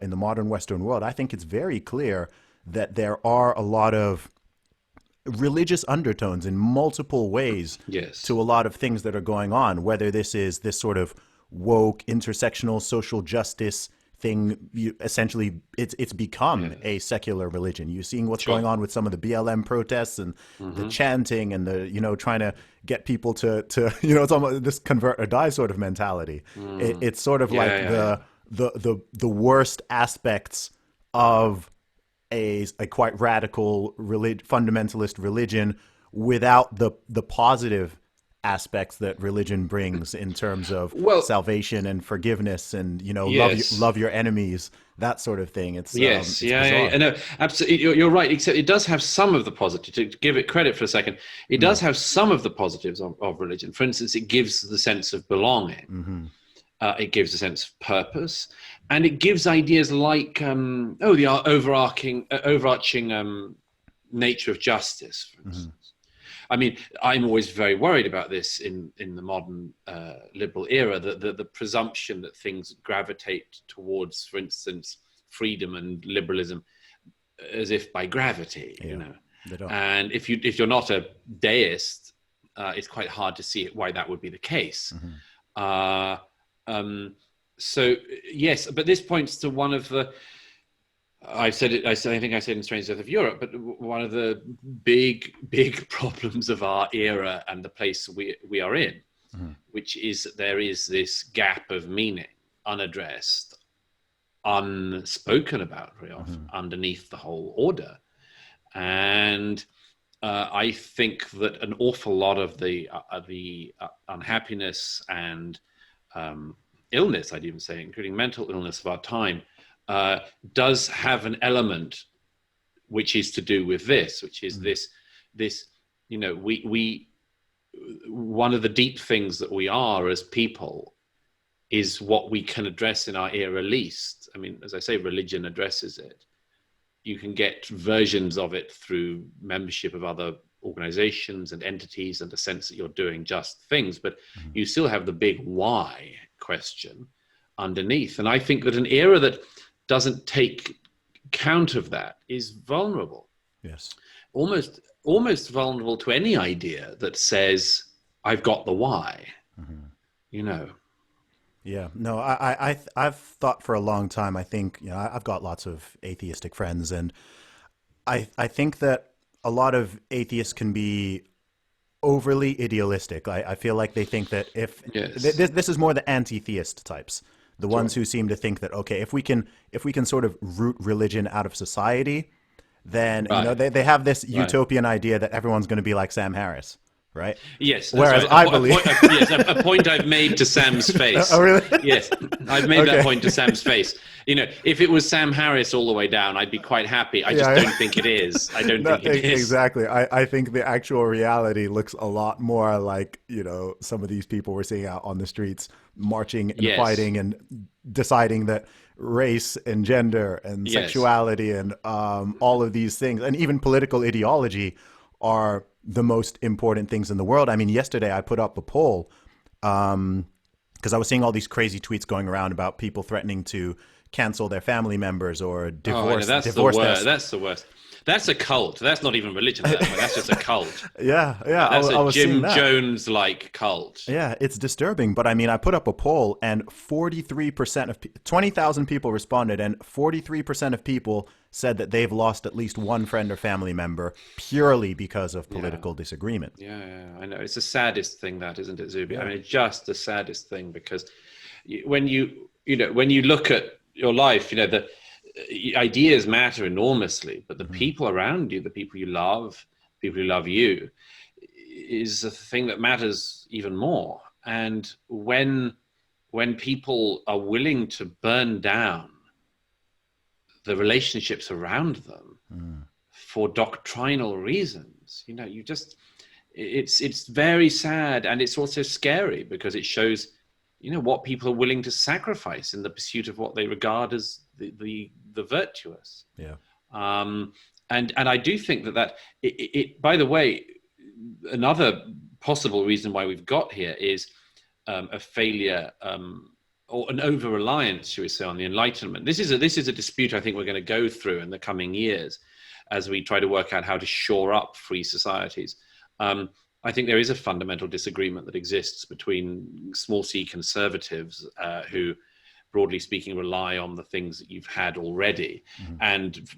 in the modern Western world, I think it's very clear that there are a lot of religious undertones in multiple ways Yes. to a lot of things that are going on, whether this is this sort of woke intersectional social justice thing. Essentially it's become Yeah. a secular religion. You're seeing what's going Sure. on with some of the BLM protests and the Hmm. chanting and the, trying to get people to it's almost this convert or die sort of mentality. Mm. It's sort of Yeah, like yeah, yeah. the worst aspects of a quite radical fundamentalist religion without the positive aspects that religion brings in terms of Well, salvation and forgiveness and yes. love your enemies, that sort of thing. Yes, It's yeah, yeah, yeah. bizarre. No, absolutely. You're right. Except it does have some of the positive. To give it credit for a second, it Mm. does have some of the positives of religion. For instance, it gives the sense of belonging. Hmm. It gives a sense of purpose, and it gives ideas like the overarching nature of justice, for Hmm. instance. I mean, I'm always very worried about this in the modern liberal era, that the presumption that things gravitate towards, for instance, freedom and liberalism as if by gravity, Yeah, they don't. And if you're not a deist, it's quite hard to see why that would be the case. Hmm. Uh, um, so yes, but this points to one of the I said it. I think I said in Strange Death of Europe, but one of the big problems of our era and the place we are in, Hmm. which is that there is this gap of meaning, unaddressed, unspoken about very often, Hmm. underneath the whole order. And I think that an awful lot of the unhappiness and um, illness, I'd even say, including mental illness of our time, uh, does have an element which is to do with this, which is Hmm. this we one of the deep things that we are as people is what we can address in our era least. I mean, as I say, religion addresses it. You can get versions of it through membership of other organizations and entities and a sense that you're doing just things, but Hmm. you still have the big why question underneath. And I think that an era that doesn't take count of that is vulnerable, Yes. almost vulnerable to any idea that says, I've got the why, Hmm. you know. Yeah, no, I've thought for a long time. I think I've got lots of atheistic friends, and I think that a lot of atheists can be overly idealistic. I feel like they think that if Yes, this is more the anti-theist types, the ones sure. who seem to think that okay, if we can sort of root religion out of society, then Right, they have this right. utopian idea that everyone's going to be like Sam Harris, right? Yes, that's Whereas right. I believe, Yes, a point I've made to Sam's oh face. really? Yes, I've made that Okay, point to Sam's face. If it was Sam Harris all the way down, I'd be quite happy. I just yeah. don't think it is. I don't No, think it is. exactly. I think the actual reality looks a lot more like, some of these people we're seeing out on the streets marching and Yes, fighting and deciding that race and gender and yes. sexuality and all of these things and even political ideology are the most important things in the world. I mean, yesterday I put up a poll because I was seeing all these crazy tweets going around about people threatening to cancel their family members or Oh, I know. That's the divorce their. worst. That's the worst. That's a cult. That's not even religion at that point. That's just a cult. Yeah, yeah, That's a I was seeing Jim that. Jones like cult. Yeah, it's disturbing. But I mean, I put up a poll and 43% of 20,000 people responded, and 43% of people said that they've lost at least one friend or family member purely because of Yeah. political disagreement. Yeah, yeah, I know. It's the saddest thing, that, isn't it, Zuby? I Yeah. mean, it's just the saddest thing because when when you look at your life, the ideas matter enormously, but the Hmm. people around you, the people who love you, is the thing that matters even more. And when people are willing to burn down the relationships around them Mm. for doctrinal reasons, you just it's very sad, and it's also scary because it shows what people are willing to sacrifice in the pursuit of what they regard as the virtuous. Yeah. um, and I do think that by the way, another possible reason why we've got here is a failure. or an over-reliance, shall we say, on the Enlightenment. This is a dispute I think we're going to go through in the coming years as we try to work out how to shore up free societies. I think there is a fundamental disagreement that exists between small c conservatives who, broadly speaking, rely on the things that you've had already, and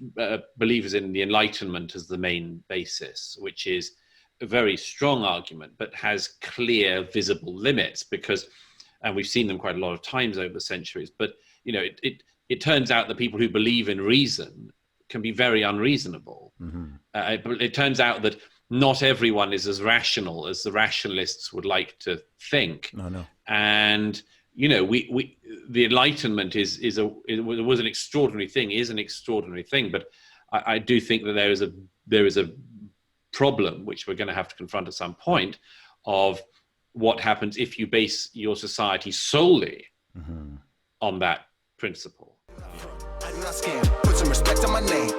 believers in the Enlightenment as the main basis, which is a very strong argument, but has clear, visible limits because, and we've seen them quite a lot of times over the centuries, but it turns out that people who believe in reason can be very unreasonable. It turns out that not everyone is as rational as the rationalists would like to think. No. And the Enlightenment was an extraordinary thing, is an extraordinary thing, but I do think that there is a problem which we're going to have to confront at some point of what happens if you base your society solely on that principle. I do not scam. Put some respect on my name.